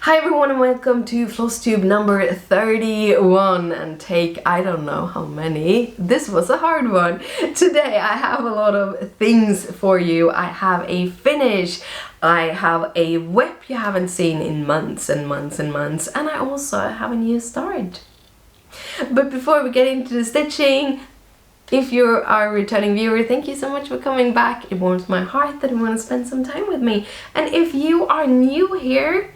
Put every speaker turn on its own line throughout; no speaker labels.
Hi everyone and welcome to Flosstube number 31 and take I don't know how many. This was a hard one. Today I have a lot of things for you. I have a finish, I have a WIP you haven't seen in months and months and months, and I also have a new start. But before we get into the stitching, if you are a returning viewer, thank you so much for coming back. It warms my heart that you want to spend some time with me. And if you are new here,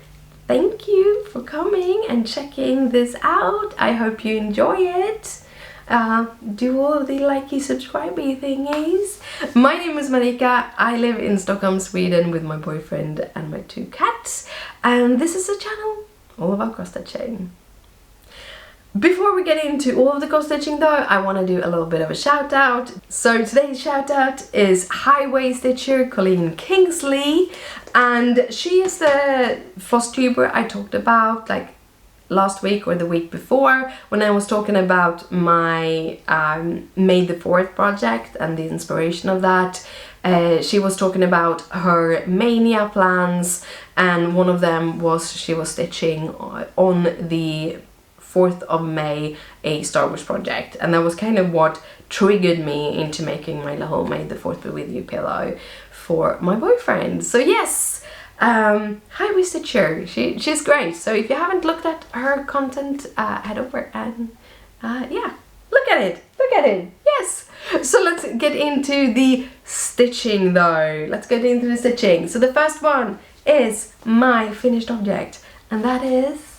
thank you for coming and checking this out. I hope you enjoy it. Do all the likey, subscribey thingies. My name is Marika. I live in Stockholm, Sweden with my boyfriend and my 2 cats. And this is a channel all about cross stitching. Before we get into all of the cross stitching though, I want to do a little bit of a shout out. So today's shout out is highway stitcher Colleen Kingsley, and she is the Flosstuber I talked about like last week or the week before when I was talking about my May the 4th project and the inspiration of that. She was talking about her mania plans, and one of them was she was stitching on the 4th of May a Star Wars project, and that was kind of what triggered me into making my little May the 4th with you pillow for my boyfriend. So yes, highway stitcher, she's great. So if you haven't looked at her content, head over and yeah, look at it, yes. So let's get into the stitching though. So the first one is my finished object, and that is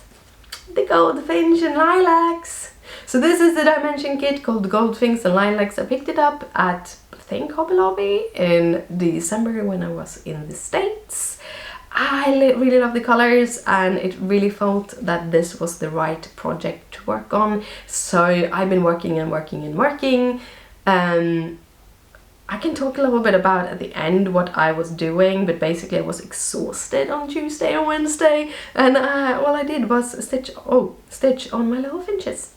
the Goldfinch and Lilacs. So this is the dimension kit called Goldfinch and Lilacs. I picked it up at, I think, Hobby Lobby in December when I was in the States. I really love the colors, and it really felt that this was the right project to work on. So I've been working. I can talk a little bit about at the end what I was doing, but basically I was exhausted on Tuesday and Wednesday, and all I did was stitch on my little finches.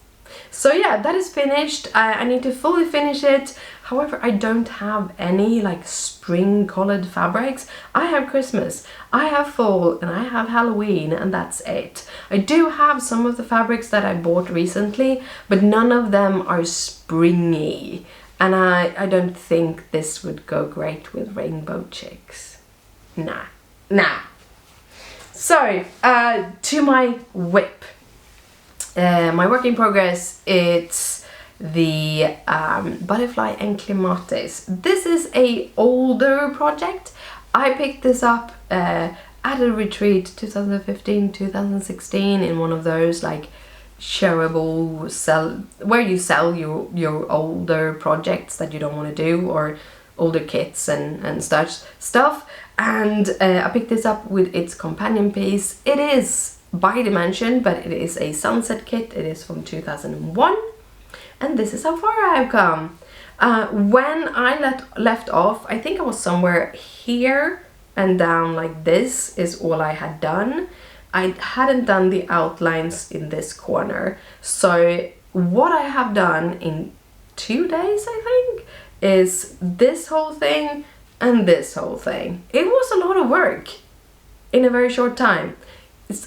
So yeah, that is finished. I need to fully finish it. However, I don't have any like spring colored fabrics. I have Christmas, I have fall, and I have Halloween, and that's it. I do have some of the fabrics that I bought recently, but none of them are springy. And I don't think this would go great with rainbow chicks. Nah. So, to my WIP. My work in progress, it's the Butterfly and Clematis. This is a older project. I picked this up at a retreat 2015, 2016 in one of those like shareable where you sell your older projects that you don't want to do, or older kits and such stuff. And I picked this up with its companion piece. It is by dimension, but it is a sunset kit. It is from 2001, and this is how far I've come. When I left off, I think I was somewhere here and down like this is all I had done. I hadn't done the outlines in this corner. So what I have done in 2 days, I think, is this whole thing and this whole thing. It was a lot of work in a very short time.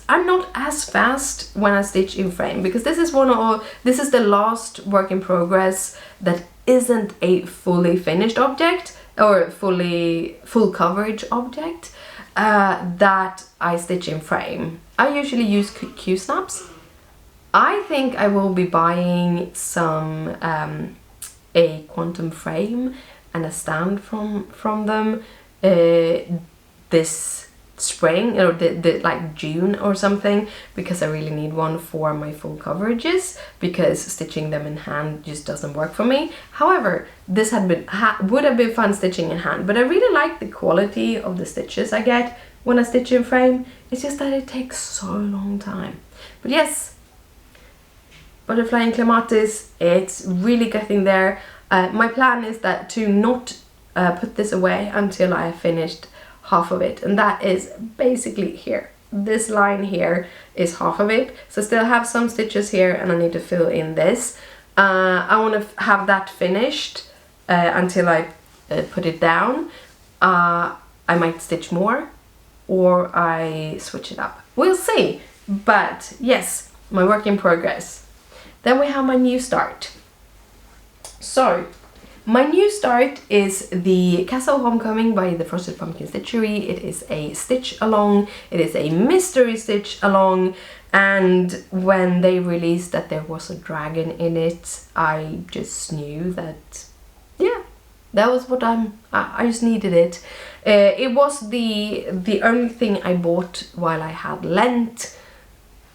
I'm not as fast when I stitch in frame, because this is the last work in progress that isn't a fully finished object or full coverage object. That I stitch in frame. I usually use Q-snaps. I think I will be buying some a quantum frame and a stand from them this spring, or like June or something, because I really need one for my full coverages, because stitching them in hand just doesn't work for me. However, this would have been fun stitching in hand, but I really like the quality of the stitches I get when I stitch in frame. It's just that it takes so long time. But yes, Butterfly and Clematis, it's really getting there. My plan is that to not put this away until I have finished half of it, and that is basically here. This line here is half of it, so I still have some stitches here and I need to fill in this. I want to have that finished until I put it down. I might stitch more, or I switch it up. We'll see. But yes, my work in progress. Then we have my new start. So, my new start is the Castle Homecoming by the Frosted Pumpkin Stitchery. It is a stitch along, it is a mystery stitch along, and when they released that there was a dragon in it, I just knew that, yeah, that was what I just needed it. It was the only thing I bought while I had Lent.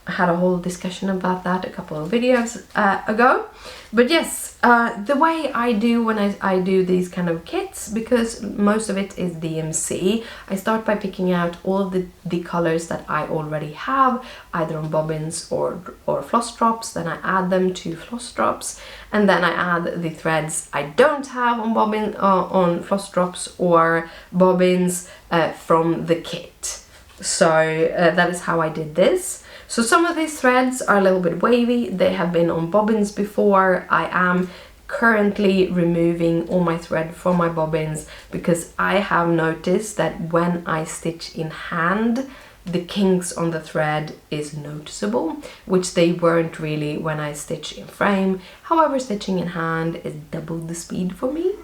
I had a whole discussion about that a couple of videos ago. But yes, the way I do when I do these kind of kits, because most of it is DMC, I start by picking out all of the colors that I already have, either on bobbins or floss drops. Then I add them to floss drops, and then I add the threads I don't have on on floss drops or bobbins from the kit. So that is how I did this. So some of these threads are a little bit wavy, they have been on bobbins before. I am currently removing all my thread from my bobbins because I have noticed that when I stitch in hand, the kinks on the thread is noticeable, which they weren't really when I stitch in frame. However, stitching in hand is double the speed for me.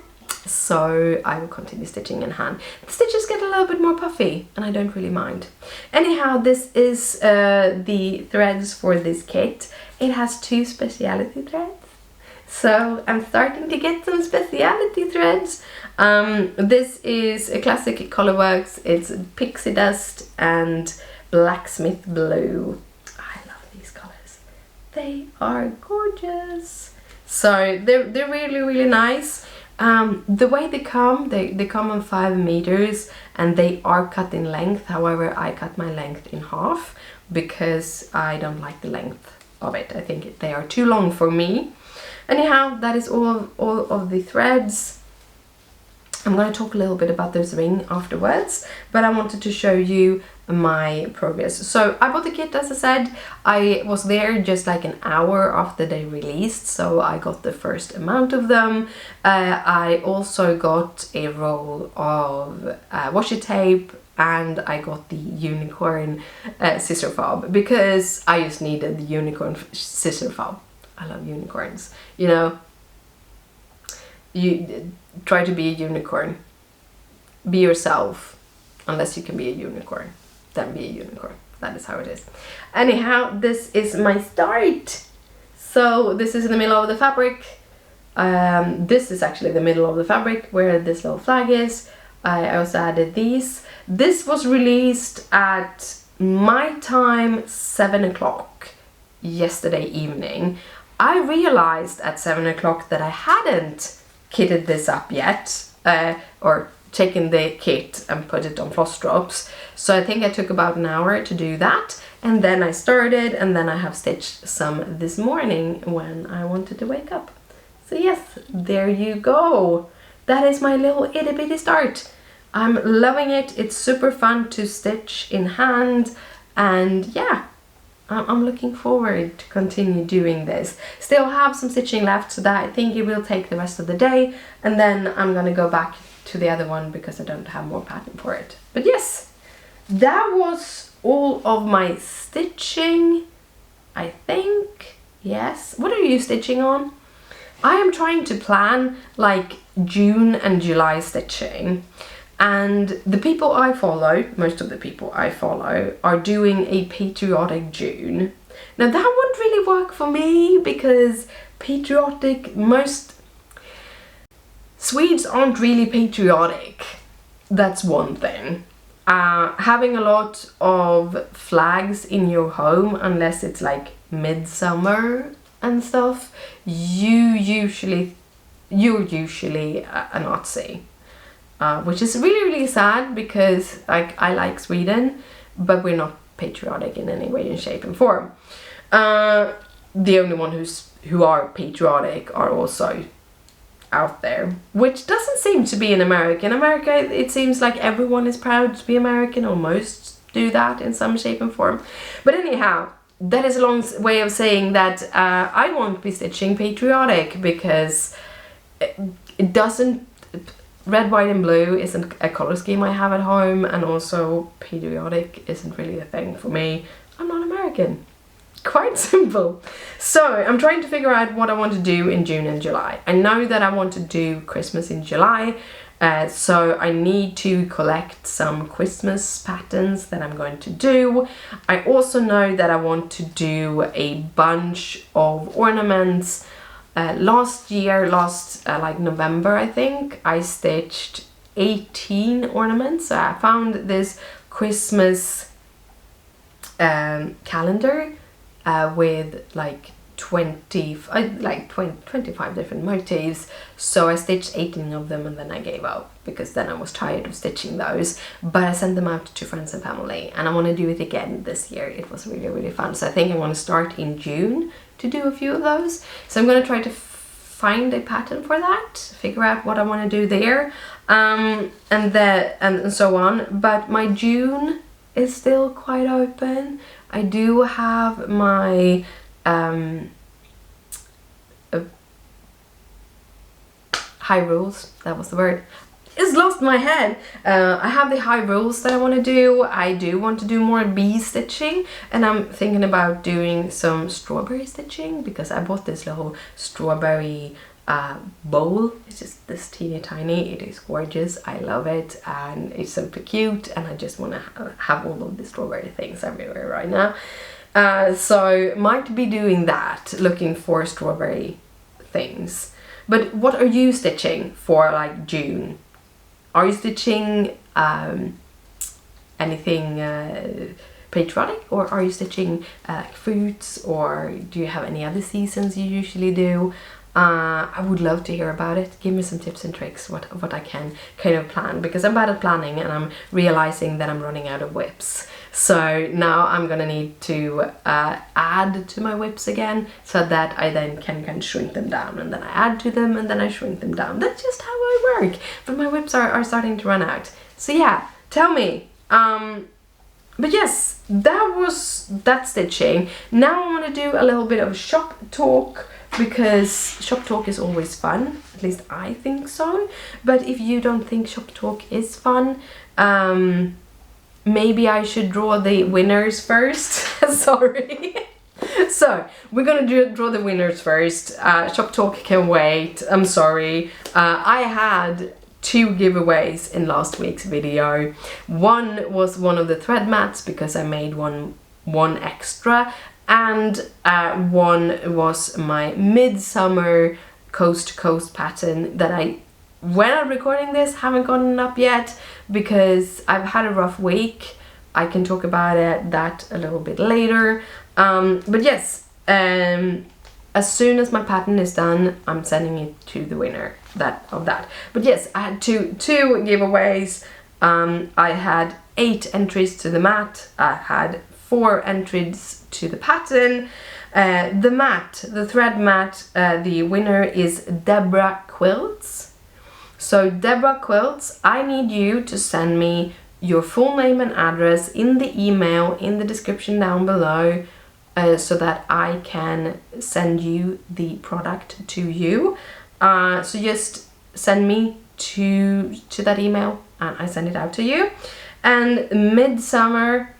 So I will continue stitching in hand. The stitches get a little bit more puffy and I don't really mind. Anyhow, this is the threads for this kit. It has 2 specialty threads. So I'm starting to get some specialty threads. This is a classic Colorworks. It's Pixie Dust and Blacksmith Blue. I love these colors. They are gorgeous. So they're really, really nice. The way they come on 5 meters and they are cut in length. However, I cut my length in half because I don't like the length of it. I think they are too long for me. Anyhow, that is all of the threads. I'm going to talk a little bit about this ring afterwards, but I wanted to show you my progress. So I bought the kit, as I said. I was there just like an hour after they released, so I got the first amount of them. I also got a roll of washi tape, and I got the unicorn scissor fob because I just needed the unicorn scissor fob. I love unicorns, you know. You try to be a unicorn. Be yourself, unless you can be a unicorn. Then be a unicorn. That is how it is. Anyhow, this is my start. So this is in the middle of the fabric. This is actually the middle of the fabric where this little flag is. I also added these. This was released at my time 7 o'clock yesterday evening. I realized at 7 o'clock that I hadn't kitted this up yet, or taken the kit and put it on floss drops. So I think I took about an hour to do that, and then I started, and then I have stitched some this morning when I wanted to wake up. So yes, there you go. That is my little itty bitty start. I'm loving it. It's super fun to stitch in hand, and yeah, I'm looking forward to continue doing this. Still have some stitching left, so that I think it will take the rest of the day, and then I'm gonna go back to the other one because I don't have more pattern for it. But yes, that was all of my stitching, I think. Yes. What are you stitching on? I am trying to plan like June and July stitching. And the people I follow, most of the people I follow, are doing a patriotic June. Now that wouldn't really work for me because patriotic, most Swedes aren't really patriotic. That's one thing. Having a lot of flags in your home, unless it's like midsummer and stuff, you're usually a Nazi. Which is really, really sad because I like Sweden, but we're not patriotic in any way, in shape and form. The only ones who are patriotic are also out there, which doesn't seem to be in America. In America, it seems like everyone is proud to be American, or most do that in some shape and form. But anyhow, that is a long way of saying that I won't be stitching patriotic because it doesn't... red, white and blue isn't a color scheme I have at home, and also patriotic isn't really a thing for me. I'm not American. Quite simple. So I'm trying to figure out what I want to do in June and July. I know that I want to do Christmas in July, so I need to collect some Christmas patterns that I'm going to do. I also know that I want to do a bunch of ornaments. Last year, like November I think, I stitched 18 ornaments. So I found this Christmas calendar with like 25 different motifs, so I stitched 18 of them and then I gave up because then I was tired of stitching those, but I sent them out to friends and family, and I want to do it again this year. It was really fun, so I think I want to start in June to do a few of those. So I'm going to try to find a pattern for that, figure out what I want to do there, and so on. But my June is still quite open. I do have my high rules, that was the word. It's lost my head. I have the high rules that I want to do. I do want to do more bee stitching, and I'm thinking about doing some strawberry stitching because I bought this little strawberry bowl. It's just this teeny tiny. It is gorgeous. I love it, and it's super cute, and I just want to have all of the strawberry things everywhere right now. So might be doing that, looking for strawberry things. But what are you stitching for like June? Are you stitching anything patriotic, or are you stitching fruits, or do you have any other seasons you usually do? I would love to hear about it. Give me some tips and tricks what I can kind of plan, because I'm bad at planning and I'm realizing that I'm running out of WIPs. So now I'm gonna need to add to my WIPs again, so that I then can shrink them down, and then I add to them and then I shrink them down. That's just how I work. But my WIPs are starting to run out. So yeah, tell me. But yes, that stitching. Now I want to do a little bit of shop talk, because shop talk is always fun. At least I think so. But if you don't think shop talk is fun, maybe I should draw the winners first. Sorry. So we're gonna draw the winners first. Shop talk can wait. I'm sorry. I had 2 giveaways in last week's video. One was one of the thread mats, because I made one extra, and one was my midsummer coast to coast pattern that when I'm recording this, haven't gotten up yet because I've had a rough week. I can talk about that a little bit later. But yes, as soon as my pattern is done, I'm sending it to the winner of that. But yes, I had two giveaways. I had 8 entries to the mat. I had 4 entries to the pattern. The thread mat, the winner is Deborah Quilts. So Deborah Quilts, I need you to send me your full name and address in the email in the description down below, so that I can send you the product to you. So just send me to that email and I send it out to you. And the Midsummer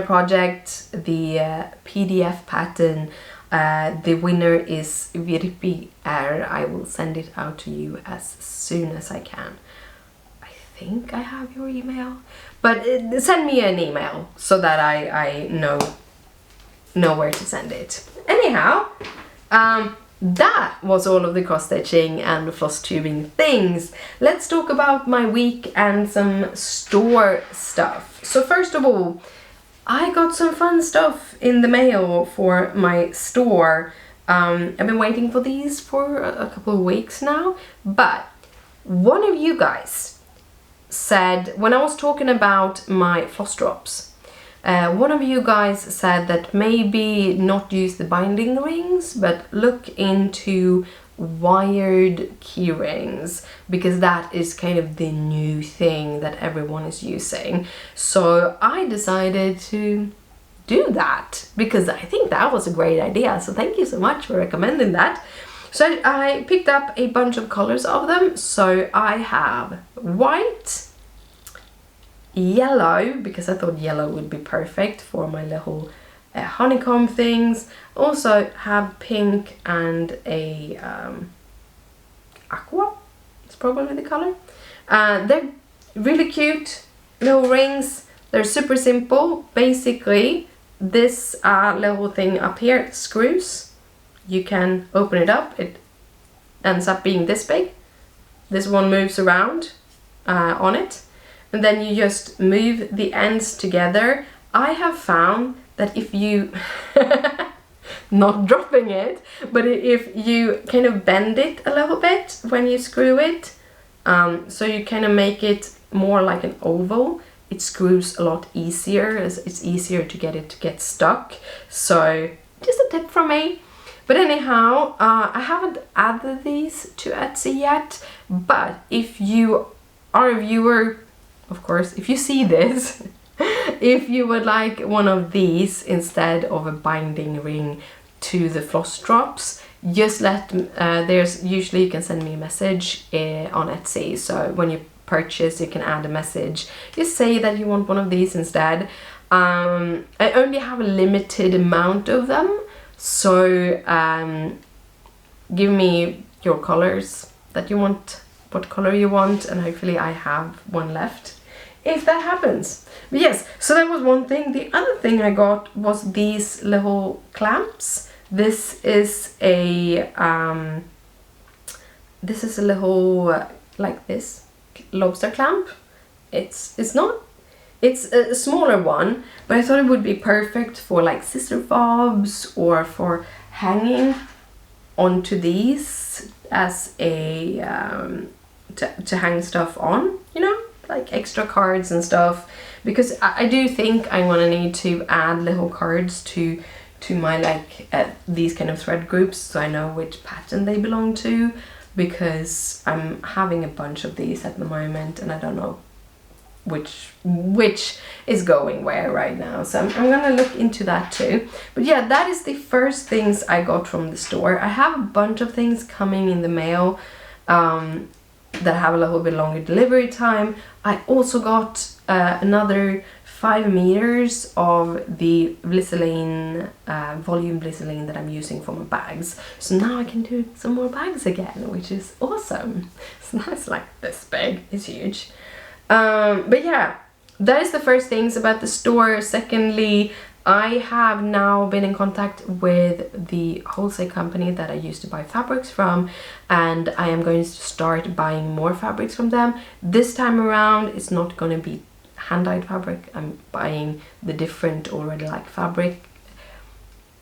project, the PDF pattern, the winner is WIP I. I will send it out to you as soon as I can. I think I have your email, but send me an email so that I know where to send it. Anyhow, that was all of the cross stitching and floss tubing things. Let's talk about my week and some store stuff. So first of all, I got some fun stuff in the mail for my store. I've been waiting for these for a couple of weeks now, but one of you guys said, when I was talking about my floss drops, one of you guys said that maybe not use the binding rings, but look into wired key rings, because that is kind of the new thing that everyone is using. So I decided to do that because I think that was a great idea. So thank you so much for recommending that. So I picked up a bunch of colors of them. So I have white, yellow, because I thought yellow would be perfect for my little honeycomb things. Also have pink and a aqua, it's probably the color. They're really cute little rings. They're super simple. Basically this little thing up here screws. You can open it up, it ends up being this big. This one moves around on it, and then you just move the ends together. I have found that if you not dropping it, but if you kind of bend it a little bit when you screw it, so you kind of make it more like an oval, it screws a lot easier. It's easier to get it to get stuck. So just a tip from me. But anyhow, I haven't added these to Etsy yet, but if you are a viewer, of course, if you see this, if you would like one of these instead of a binding ring to the floss drops, just there's usually you can send me a message on Etsy. So when you purchase, you can add a message. Just say that you want one of these instead. I only have a limited amount of them. So give me your colors that you want, what color you want, and hopefully I have one left if that happens. But yes, so that was one thing. The other thing I got was these little clamps. This is a little like this lobster clamp. It's a smaller one, but I thought it would be perfect for like scissor fobs or for hanging onto these as a to hang stuff on, you know, like extra cards and stuff, because I do think I'm gonna need to add little cards to my like these kind of thread groups, so I know which pattern they belong to, because I'm having a bunch of these at the moment and I don't know which is going where right now, so I'm gonna look into that too. But yeah, that is the first things I got from the store. I have a bunch of things coming in the mail that have a little bit longer delivery time. I also got another 5 meters of the Blizzolene, volume Blizzolene that I'm using for my bags. So now I can do some more bags again, which is awesome. So now it's like this big, it's huge. But yeah, that is the first things about the store. Secondly, I have now been in contact with the wholesale company that I used to buy fabrics from, and I am going to start buying more fabrics from them. This time around, it's not going to be hand-dyed fabric. I'm buying the different already like fabric,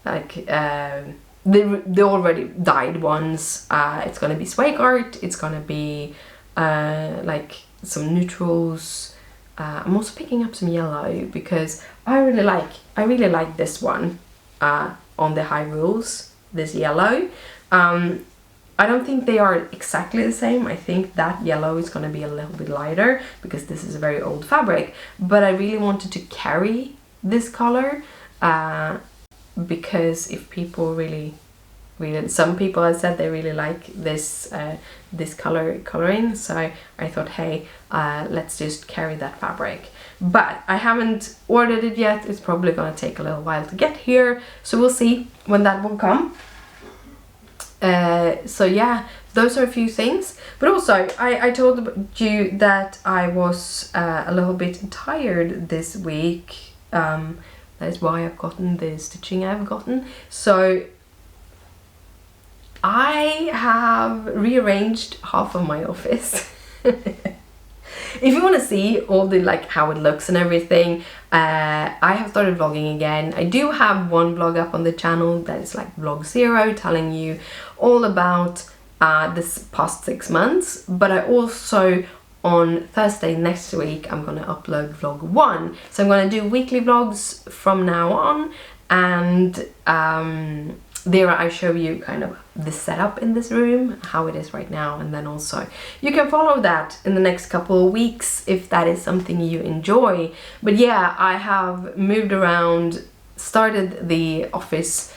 like the already dyed ones. It's going to be swag art. It's going to be like some neutrals. I'm also picking up some yellow because I really like this one on the High Rules, this yellow. I don't think they are exactly the same. I think that yellow is going to be a little bit lighter because this is a very old fabric, but I really wanted to carry this color because if people really, some people have said they really like this this coloring, so I thought, hey, let's just carry that fabric. But I haven't ordered it yet. It's probably gonna take a little while to get here, so we'll see when that will come. So yeah, those are a few things. But also I told you that I was a little bit tired this week. That is why I've gotten the stitching I've gotten. So I have rearranged half of my office. If you want to see all the like how it looks and everything, I have started vlogging again. I do have one vlog up on the channel that is like vlog 0, telling you all about this past 6 months. But I also, on Thursday next week, I'm gonna upload vlog 1. So I'm gonna do weekly vlogs from now on, and there I show you kind of the setup in this room, how it is right now, and then also you can follow that in the next couple of weeks if that is something you enjoy. But yeah, I have moved around, started the office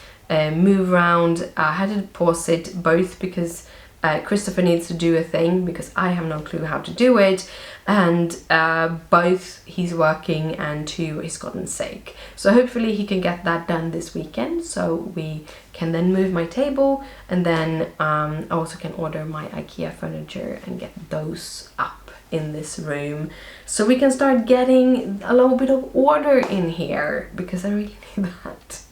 move around. I had to pause it both because Christopher needs to do a thing because I have no clue how to do it, and both he's working and two, he's gotten sick. So hopefully he can get that done this weekend, so we can then move my table, and then I also can order my IKEA furniture and get those up in this room, so we can start getting a little bit of order in here, because I really need that.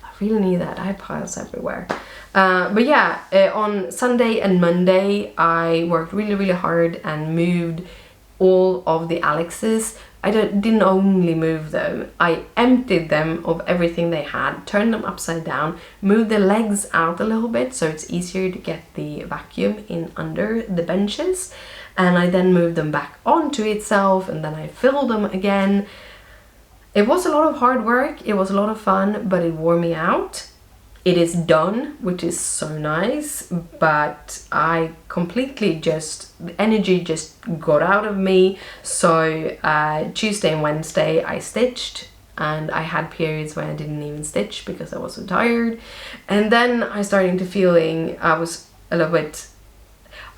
I really need that. I have piles everywhere. But yeah, on Sunday and Monday I worked really hard and moved all of the Alexes. I didn't only move them, I emptied them of everything they had, turned them upside down, moved the legs out a little bit so it's easier to get the vacuum in under the benches, and I then moved them back onto itself, and then I filled them again. It was a lot of hard work, it was a lot of fun, but it wore me out. It is done, which is so nice, but I completely the energy just got out of me. So Tuesday and Wednesday I stitched, and I had periods where I didn't even stitch because I was so tired. And then I started to feeling, I was a little bit,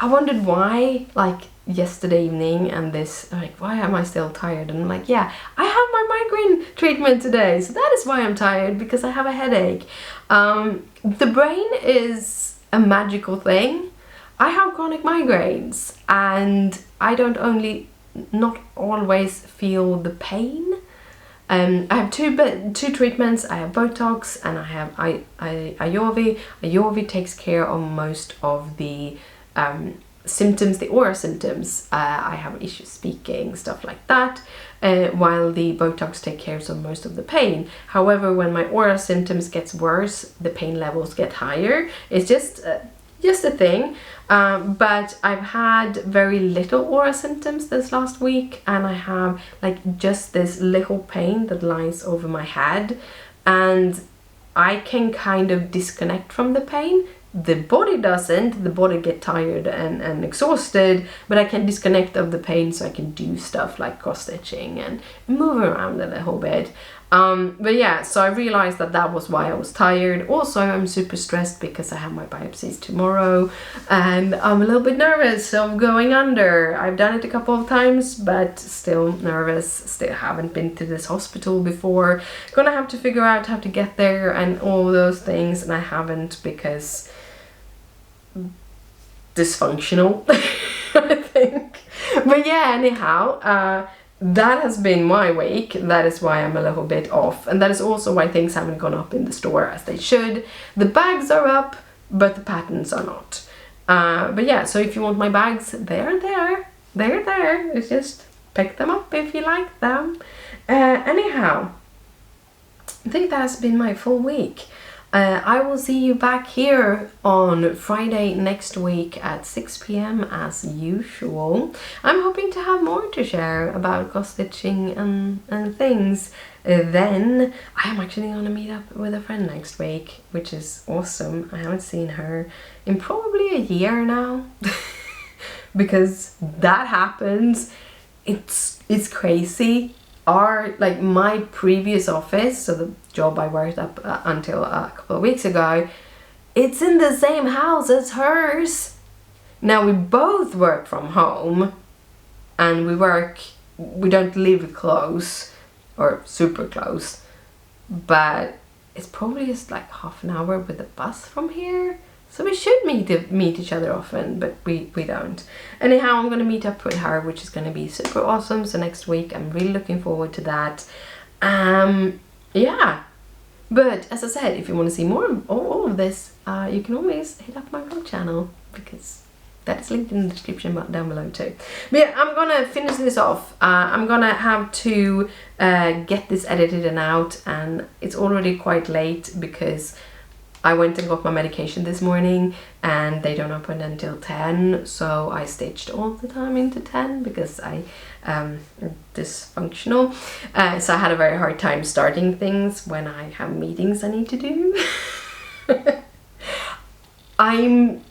I wondered why, like yesterday evening and this, like, why am I still tired? And I'm like, yeah, I have my migraine treatment today, so that is why I'm tired, because I have a headache. The brain is a magical thing. I have chronic migraines, and I not always feel the pain. I have two treatments. I have Botox and I have Iovi. Iovi takes care of most of the symptoms, the aura symptoms. I have issues speaking, stuff like that, while the Botox take care of most of the pain. However, when my aura symptoms gets worse, the pain levels get higher. It's just a thing. But I've had very little aura symptoms this last week, and I have like just this little pain that lies over my head, and I can kind of disconnect from the pain. The body doesn't, the body get tired and exhausted, but I can disconnect of the pain, so I can do stuff like cross stitching and move around a little bit. But yeah, so I realized that was why I was tired. Also, I'm super stressed because I have my biopsies tomorrow, and I'm a little bit nervous of going under. I've done it a couple of times, but still nervous. Still haven't been to this hospital before. Gonna have to figure out how to get there and all those things, and I haven't because dysfunctional, I think. But yeah, anyhow, that has been my week. That is why I'm a little bit off, and that is also why things haven't gone up in the store as they should. The bags are up, but the patterns are not. But yeah, so if you want my bags, they're there. They're there. It's just pick them up if you like them. Anyhow, I think that has been my full week. I will see you back here on Friday next week at 6 p.m. as usual. I'm hoping to have more to share about cross stitching and things. Then I am actually gonna meet up with a friend next week, which is awesome. I haven't seen her in probably a year now because that happens. It's crazy. My previous office, so the job I worked up until a couple of weeks ago, it's in the same house as hers. Now we both work from home, and we don't live close or super close, but it's probably just like half an hour with the bus from here. So we should meet each other often, but we don't. Anyhow, I'm gonna meet up with her, which is gonna be super awesome. So next week, I'm really looking forward to that. Yeah. But as I said, if you want to see more of all of this, you can always hit up my vlog channel, because that is linked in the description down below too. But yeah, I'm gonna finish this off. I'm gonna have to get this edited and out, and it's already quite late because I went and got my medication this morning and they don't open until 10, so I stitched all the time into 10 because I am dysfunctional. So I had a very hard time starting things when I have meetings I need to do. I'm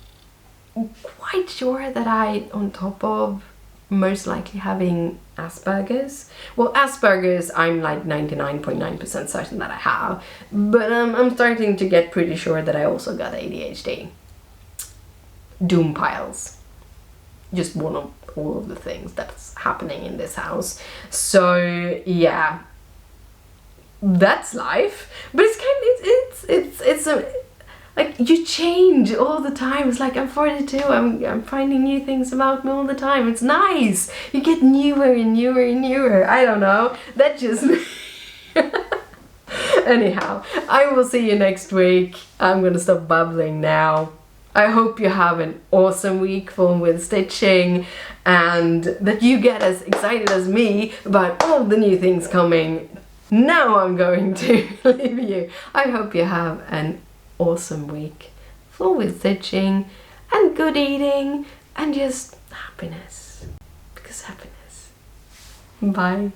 quite sure that on top of most likely having Asperger's. Well, Asperger's I'm like 99.9% certain that I have, but I'm starting to get pretty sure that I also got ADHD. Doom piles. Just one of all of the things that's happening in this house. So yeah, that's life. But it's kind of it's a like, you change all the time. It's like, I'm 42, I'm finding new things about me all the time. It's nice. You get newer and newer and newer. I don't know. That just anyhow, I will see you next week. I'm gonna stop babbling now. I hope you have an awesome week full with stitching, and that you get as excited as me about all the new things coming. Now I'm going to leave you. I hope you have an awesome week full with stitching and good eating and just happiness. Because happiness. Bye.